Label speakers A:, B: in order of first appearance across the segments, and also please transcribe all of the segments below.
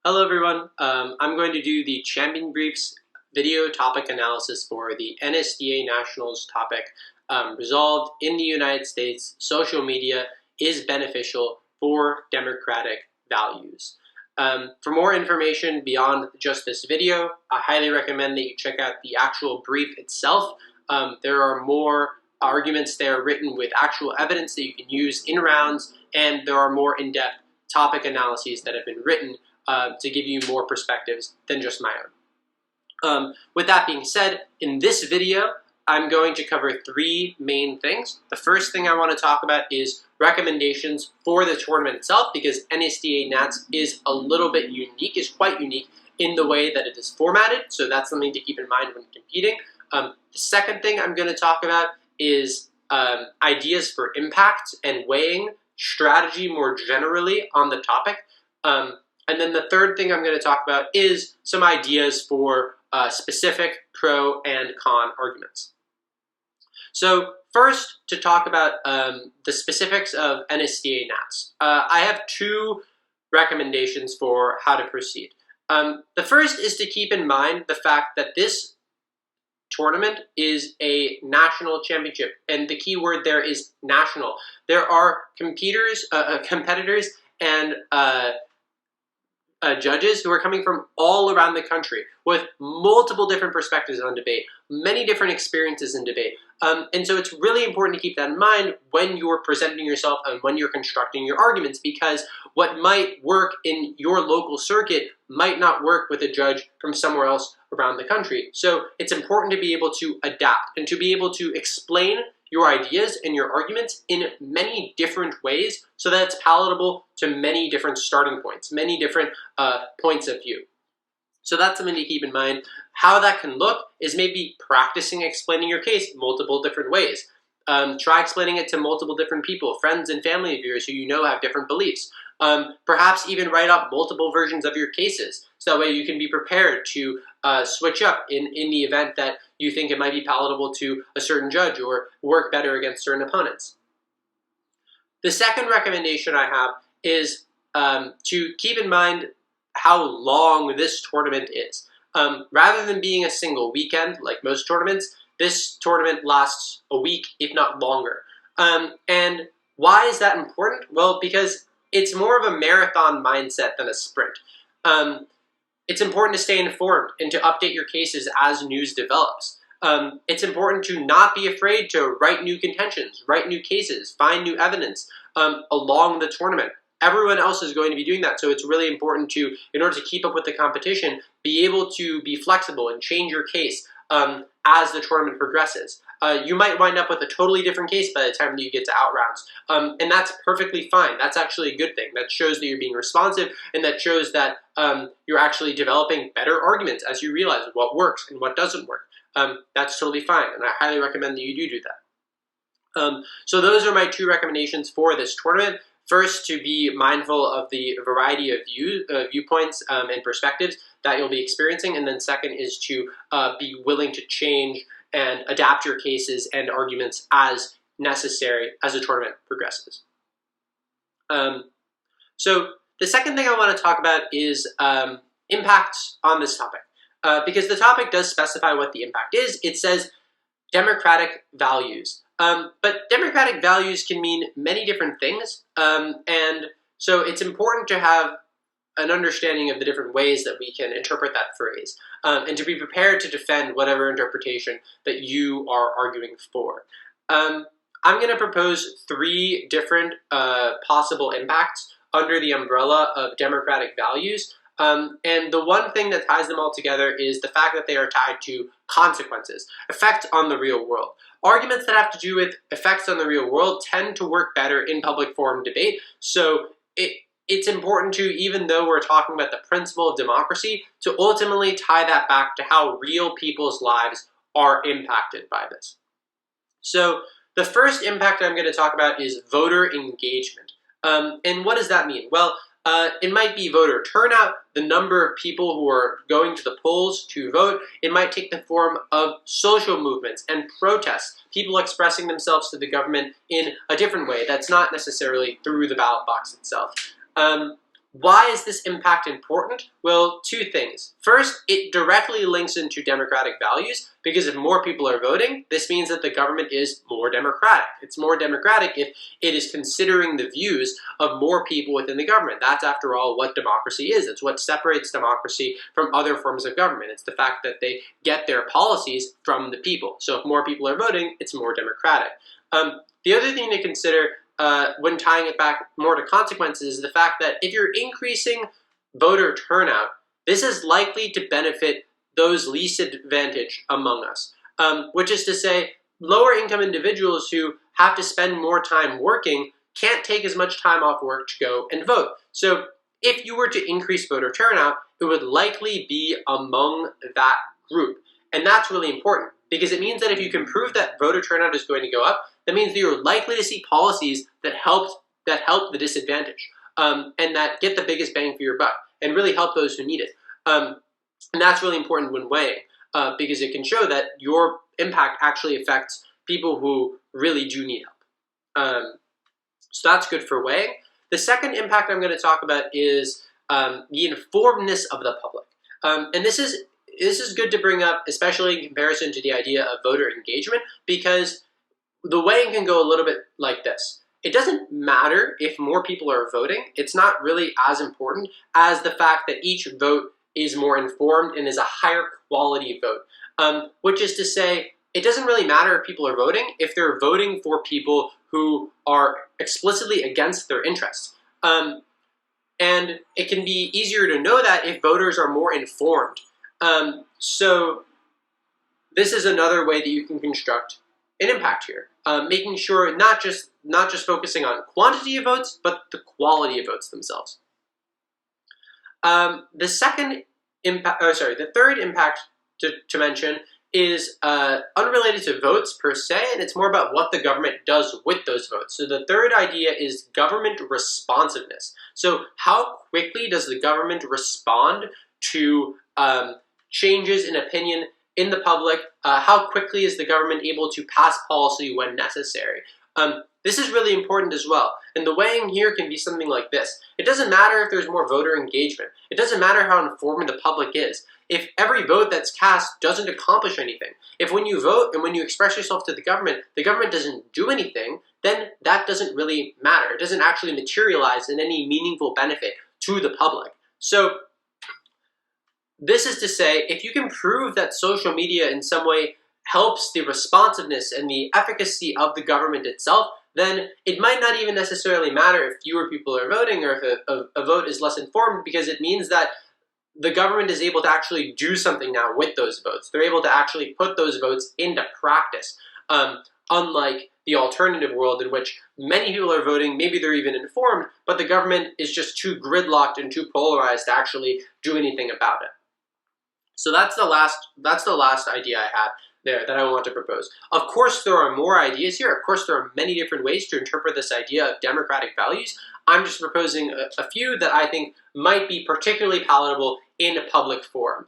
A: Hello everyone, I'm going to do the Champion Briefs video topic analysis for the NSDA Nationals topic, resolved in the United States, social media is beneficial for democratic values. For more information beyond just this video, I highly recommend that you check out the actual brief itself. There are more arguments there written with actual evidence that you can use in rounds, and there are more in-depth topic analyses that have been written to give you more perspectives than just my own. With that being said, in this video, I'm going to cover three main things. The first thing I want to talk about is recommendations for the tournament itself, because NSDA Nats is a little bit unique, is quite unique in the way that it is formatted, so that's something to keep in mind when competing. The second thing I'm going to talk about is ideas for impact and weighing strategy more generally on the topic. And then the third thing I'm going to talk about is some ideas for specific pro and con arguments. So first, to talk about the specifics of NSDA Nats. I have two recommendations for how to proceed. The first is to keep in mind the fact that this tournament is a national championship, and the key word there is national. There are competitors and judges who are coming from all around the country with multiple different perspectives on debate, many different experiences in debate. And so it's really important to keep that in mind when you're presenting yourself and when you're constructing your arguments, because what might work in your local circuit might not work with a judge from somewhere else around the country. So it's important to be able to adapt and to be able to explain your ideas and your arguments in many different ways so that it's palatable to many different starting points, many different points of view. So that's something to keep in mind. How that can look is maybe practicing explaining your case multiple different ways. Try explaining it to multiple different people, friends and family of yours who you know have different beliefs. Perhaps even write up multiple versions of your cases, so that way you can be prepared to switch up in the event that you think it might be palatable to a certain judge or work better against certain opponents. The second recommendation I have is to keep in mind how long this tournament is. Rather than being a single weekend like most tournaments, this tournament lasts a week, if not longer. And why is that important? Well, because it's more of a marathon mindset than a sprint. It's important to stay informed and to update your cases as news develops. It's important to not be afraid to write new contentions, write new cases, find new evidence along the tournament. Everyone else is going to be doing that, so it's really important to, in order to keep up with the competition, be able to be flexible and change your case as the tournament progresses. You might wind up with a totally different case by the time that you get to out rounds, and that's perfectly fine. That's actually a good thing. That shows that you're being responsive, and that shows that you're actually developing better arguments as you realize what works and what doesn't work. That's totally fine, and I highly recommend that you do that. So those are my two recommendations for this tournament. First, to be mindful of the variety of viewpoints and perspectives that you'll be experiencing, and then second is to be willing to change and adapt your cases and arguments as necessary as the tournament progresses. So the second thing I want to talk about is impact on this topic, because the topic does specify what the impact is. It says democratic values. But democratic values can mean many different things, and so it's important to have an understanding of the different ways that we can interpret that phrase, and to be prepared to defend whatever interpretation that you are arguing for. I'm going to propose three different possible impacts under the umbrella of democratic values. And the one thing that ties them all together is the fact that they are tied to consequences, effect on the real world. Arguments that have to do with effects on the real world tend to work better in public forum debate, so it's important to, even though we're talking about the principle of democracy, to ultimately tie that back to how real people's lives are impacted by this. So the first impact I'm going to talk about is voter engagement. And what does that mean? Well, it might be voter turnout, the number of people who are going to the polls to vote. It might take the form of social movements and protests, people expressing themselves to the government in a different way that's not necessarily through the ballot box itself. Why is this impact important? Well, two things. First, it directly links into democratic values, because if more people are voting, this means that the government is more democratic. It's more democratic if it is considering the views of more people within the government. That's, after all, what democracy is. It's what separates democracy from other forms of government. It's the fact that they get their policies from the people. So if more people are voting, it's more democratic. The other thing to consider when tying it back more to consequences is the fact that if you're increasing voter turnout, this is likely to benefit those least advantaged among us, which is to say lower income individuals who have to spend more time working can't take as much time off work to go and vote. So if you were to increase voter turnout, it would likely be among that group. And that's really important, because it means that if you can prove that voter turnout is going to go up, that means that you're likely to see policies that help the disadvantaged, and that get the biggest bang for your buck and really help those who need it. And that's really important when weighing, because it can show that your impact actually affects people who really do need help. So that's good for weighing. The second impact I'm going to talk about is the informedness of the public. And this is good to bring up, especially in comparison to the idea of voter engagement, because the weighing can go a little bit like this. It doesn't matter if more people are voting. It's not really as important as the fact that each vote is more informed and is a higher quality vote, which is to say, it doesn't really matter if people are voting if they're voting for people who are explicitly against their interests. And it can be easier to know that if voters are more informed. So this is another way that you can construct an impact here, making sure not just focusing on quantity of votes, but the quality of votes themselves. The third impact to mention is unrelated to votes per se, and it's more about what the government does with those votes. So the third idea is government responsiveness. So how quickly does the government respond to changes in opinion in the public? How quickly is the government able to pass policy when necessary? This is really important as well. And the weighing here can be something like this. It doesn't matter if there's more voter engagement. It doesn't matter how informed the public is. If every vote that's cast doesn't accomplish anything, if when you vote and when you express yourself to the government doesn't do anything, then that doesn't really matter. It doesn't actually materialize in any meaningful benefit to the public. So this is to say, if you can prove that social media in some way helps the responsiveness and the efficacy of the government itself, then it might not even necessarily matter if fewer people are voting or if a vote is less informed, because it means that the government is able to actually do something now with those votes. They're able to actually put those votes into practice, unlike the alternative world in which many people are voting, maybe they're even informed, but the government is just too gridlocked and too polarized to actually do anything about it. So that's the last idea I had there that I want to propose. Of course, there are more ideas here. Of course, there are many different ways to interpret this idea of democratic values. I'm just proposing a few that I think might be particularly palatable in a public forum.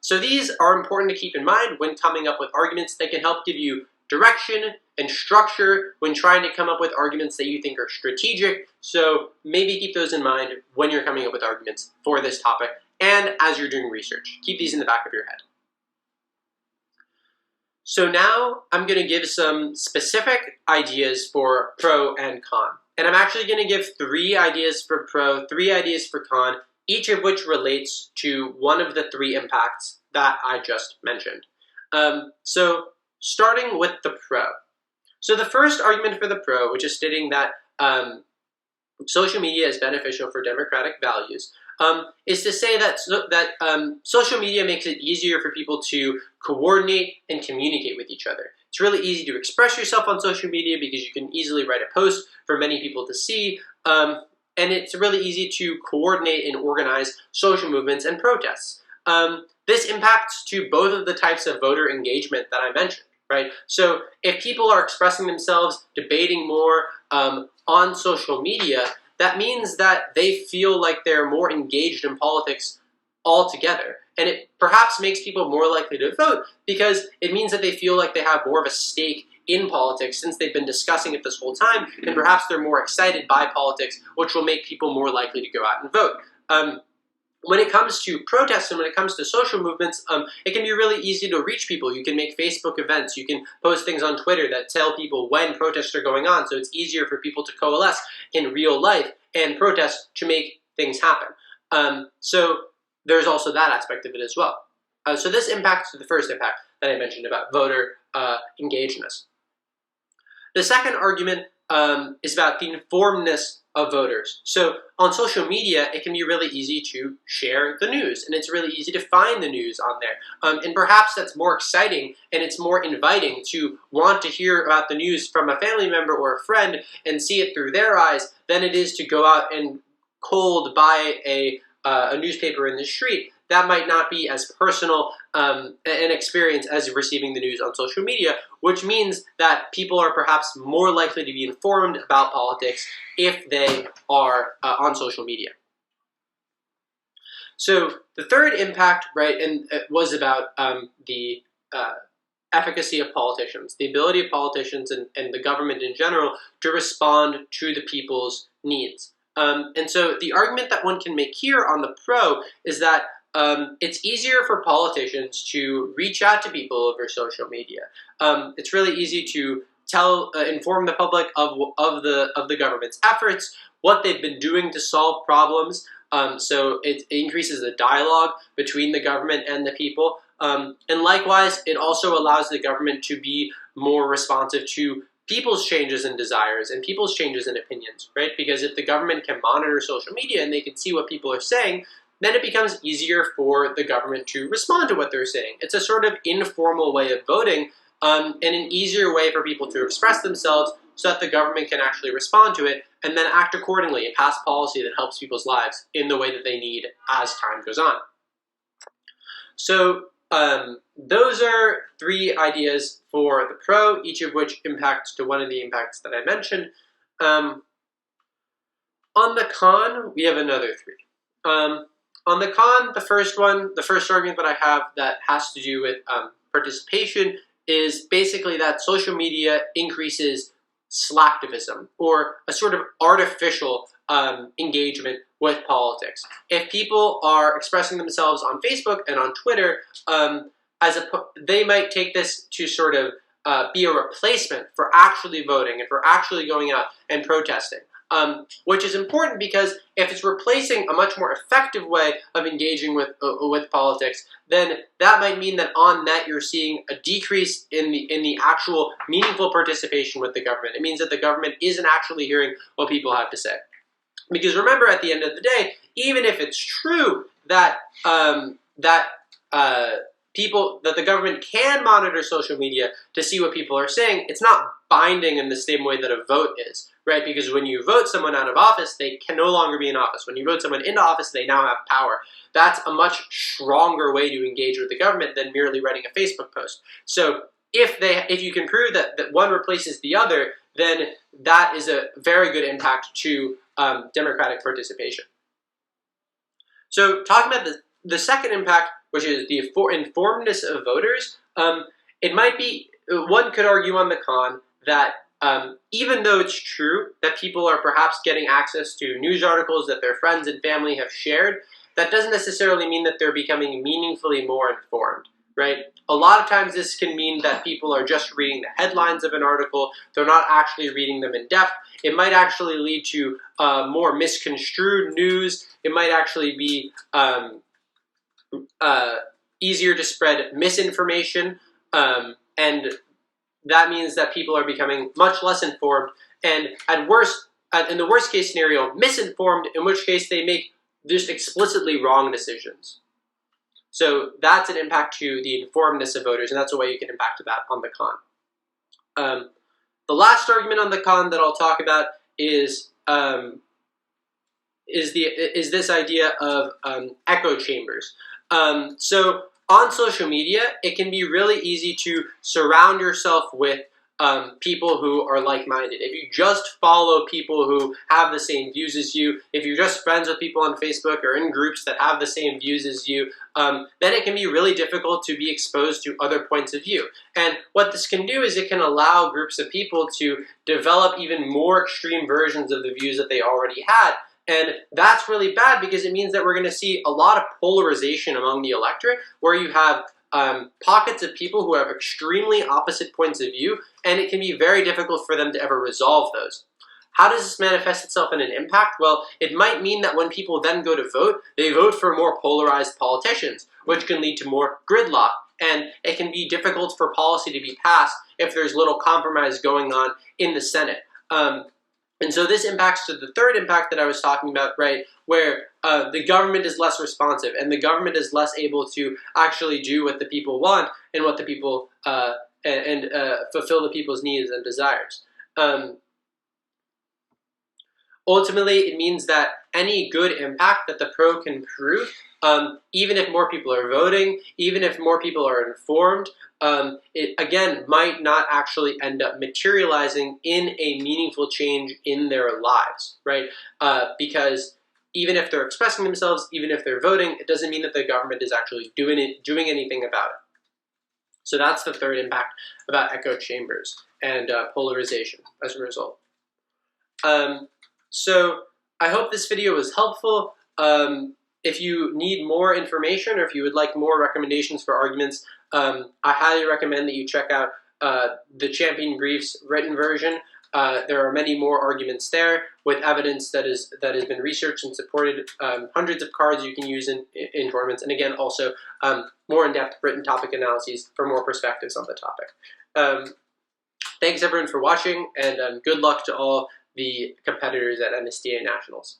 A: So these are important to keep in mind when coming up with arguments that can help give you direction and structure when trying to come up with arguments that you think are strategic. So maybe keep those in mind when you're coming up with arguments for this topic and as you're doing research. Keep these in the back of your head. So now I'm going to give some specific ideas for pro and con. And I'm actually going to give 3 ideas for pro, 3 ideas for con, each of which relates to one of the 3 impacts that I just mentioned. So starting with the pro. So the first argument for the pro, which is stating that social media is beneficial for democratic values, is to say that social media makes it easier for people to coordinate and communicate with each other. It's really easy to express yourself on social media because you can easily write a post for many people to see, and it's really easy to coordinate and organize social movements and protests. This impacts to both of the types of voter engagement that I mentioned, right? So if people are expressing themselves, debating more on social media, that means that they feel like they're more engaged in politics altogether. And it perhaps makes people more likely to vote because it means that they feel like they have more of a stake in politics since they've been discussing it this whole time, and perhaps they're more excited by politics, which will make people more likely to go out and vote. When it comes to protests and when it comes to social movements, it can be really easy to reach people. You can make Facebook events. You can post things on Twitter that tell people when protests are going on, so it's easier for people to coalesce in real life and protest to make things happen. So there's also that aspect of it as well. So this impacts the first impact that I mentioned about voter engagedness. The second argument is about the informedness of voters. So on social media, it can be really easy to share the news, and it's really easy to find the news on there. And perhaps that's more exciting and it's more inviting to want to hear about the news from a family member or a friend and see it through their eyes than it is to go out and cold buy a newspaper in the street. That might not be as personal an experience as receiving the news on social media, which means that people are perhaps more likely to be informed about politics if they are on social media. So the third impact, right, and it was about the efficacy of politicians, the ability of politicians and the government in general to respond to the people's needs. And so the argument that one can make here on the pro is that it's easier for politicians to reach out to people over social media. It's really easy to inform the public of the government's efforts, what they've been doing to solve problems. So it increases the dialogue between the government and the people. And likewise, it also allows the government to be more responsive to people's changes and desires and people's changes in opinions, right? Because if the government can monitor social media and they can see what people are saying, then it becomes easier for the government to respond to what they're saying. It's a sort of informal way of voting and an easier way for people to express themselves so that the government can actually respond to it and then act accordingly and pass policy that helps people's lives in the way that they need as time goes on. So those are three ideas for the pro, each of which impacts to one of the impacts that I mentioned. On the con, we have another three. On the con, the first argument that I have that has to do with participation is basically that social media increases slacktivism, or a sort of artificial engagement with politics. If people are expressing themselves on Facebook and on Twitter, they might take this to sort of be a replacement for actually voting and for actually going out and protesting. Which is important because if it's replacing a much more effective way of engaging with politics, then that might mean that on net you're seeing a decrease in the actual meaningful participation with the government. It means that the government isn't actually hearing what people have to say. Because remember, at the end of the day, even if it's true that the government can monitor social media to see what people are saying, it's not binding in the same way that a vote is, right? Because when you vote someone out of office, they can no longer be in office. When you vote someone into office, they now have power. That's a much stronger way to engage with the government than merely writing a Facebook post. So if you can prove that one replaces the other, then that is a very good impact to democratic participation. So talking about the second impact, which is the informedness of voters, it might be, one could argue on the con that even though it's true that people are perhaps getting access to news articles that their friends and family have shared, that doesn't necessarily mean that they're becoming meaningfully more informed, right? A lot of times this can mean that people are just reading the headlines of an article, they're not actually reading them in depth. It might actually lead to more misconstrued news. It might actually be easier to spread misinformation, and that means that people are becoming much less informed, and in the worst case scenario, misinformed, in which case they make just explicitly wrong decisions. So that's an impact to the informedness of voters, and that's a way you can impact that on the con. The last argument on the con that I'll talk about is this idea of echo chambers. So on social media, it can be really easy to surround yourself with people who are like-minded. If you just follow people who have the same views as you, if you're just friends with people on Facebook or in groups that have the same views as you, then it can be really difficult to be exposed to other points of view. And what this can do is it can allow groups of people to develop even more extreme versions of the views that they already had. And that's really bad because it means that we're going to see a lot of polarization among the electorate, where you have pockets of people who have extremely opposite points of view, and it can be very difficult for them to ever resolve those. How does this manifest itself in an impact? Well, it might mean that when people then go to vote, they vote for more polarized politicians, which can lead to more gridlock. And it can be difficult for policy to be passed if there's little compromise going on in the Senate. And so this impacts to the third impact that I was talking about, right, where the government is less responsive and the government is less able to actually do what the people want and what the people fulfill the people's needs and desires. Ultimately, it means that any good impact that the pro can prove, even if more people are voting, even if more people are informed, it again might not actually end up materializing in a meaningful change in their lives, right? Because even if they're expressing themselves, even if they're voting, it doesn't mean that the government is actually doing anything about it. So that's the third impact about echo chambers and polarization as a result. So I hope this video was helpful. If you need more information or if you would like more recommendations for arguments, I highly recommend that you check out the Champion Briefs written version. There are many more arguments there with evidence that has been researched and supported, hundreds of cards you can use in tournaments, and again also more in-depth written topic analyses for more perspectives on the topic. Thanks everyone for watching, and good luck to all the competitors at NSTA Nationals.